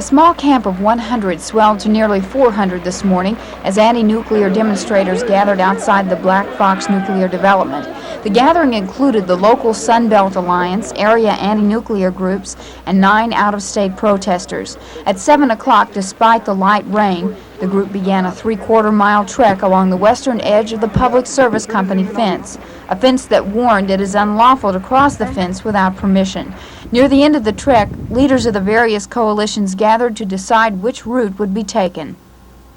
small camp of 100 swelled to nearly 400 this morning as anti-nuclear demonstrators gathered outside the Black Fox nuclear development. The gathering included the local Sunbelt Alliance, area anti-nuclear groups, and 9 out-of-state protesters. At 7 o'clock, despite the light rain, the group began a 3/4-mile trek along the western edge of the Public Service Company fence, a fence that warned it is unlawful to cross the fence without permission. Near the end of the trek, leaders of the various coalitions gathered to decide which route would be taken.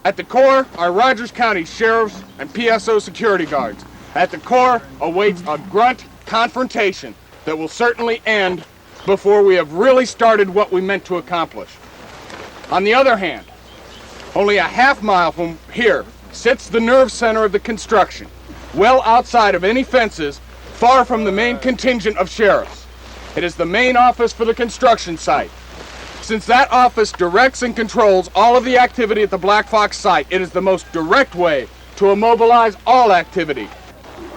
At the core are Rogers County sheriffs and PSO security guards. At the core awaits a grunt confrontation that will certainly end before we have really started what we meant to accomplish. On the other hand, only a half-mile from here sits the nerve center of the construction, well outside of any fences, far from the main contingent of sheriffs. It is the main office for the construction site. Since that office directs and controls all of the activity at the Black Fox site, it is the most direct way to immobilize all activity.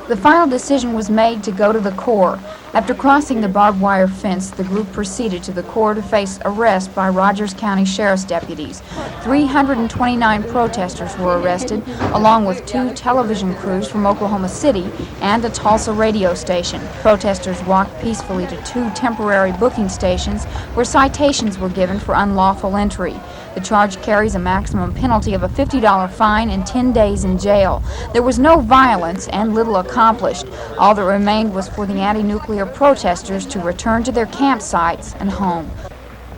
The final decision was made to go to the core. After crossing the barbed wire fence, the group proceeded to the core to face arrest by Rogers County Sheriff's deputies. 329 protesters were arrested, along with 2 television crews from Oklahoma City and a Tulsa radio station. Protesters walked peacefully to 2 temporary booking stations where citations were given for unlawful entry. The charge carries a maximum penalty of a $50 fine and 10 days in jail. There was no violence and little accomplished. All that remained was for the anti-nuclear protesters to return to their campsites and home.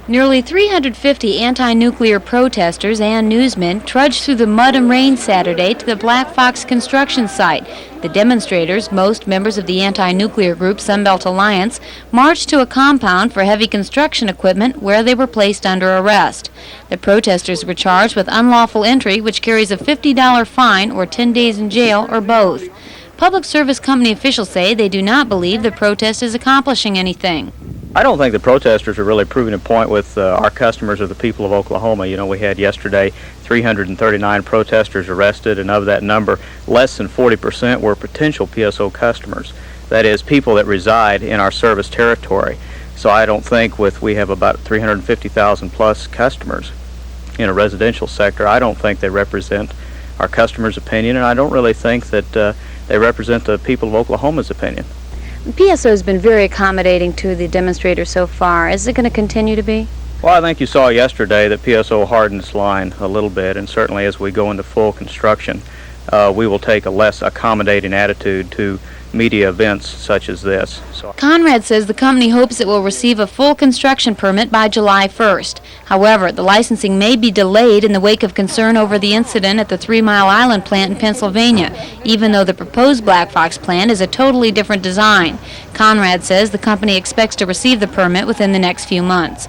Nearly 350 anti-nuclear protesters and newsmen trudged through the mud and rain Saturday to the Black Fox construction site. The demonstrators, most members of the anti-nuclear group Sunbelt Alliance, marched to a compound for heavy construction equipment where they were placed under arrest. The protesters were charged with unlawful entry, which carries a $50 fine or 10 days in jail or both. Public Service Company officials say they do not believe the protest is accomplishing anything. I don't think the protesters are really proving a point with our customers or the people of Oklahoma. You know, we had yesterday 339 protesters arrested, and of that number, less than 40% were potential PSO customers. That is, people that reside in our service territory. So I don't think we have about 350,000 plus customers in a residential sector. I don't think they represent our customers' opinion, and I don't really think that they represent the people of Oklahoma's opinion. PSO has been very accommodating to the demonstrators so far. Is it going to continue to be? Well, I think you saw yesterday that PSO hardened its line a little bit, and certainly as we go into full construction, we will take a less accommodating attitude to media events such as this. Conrad says the company hopes it will receive a full construction permit by July 1st. However, the licensing may be delayed in the wake of concern over the incident at the 3 Mile Island plant in Pennsylvania, even though the proposed Black Fox plant is a totally different design. Conrad says the company expects to receive the permit within the next few months.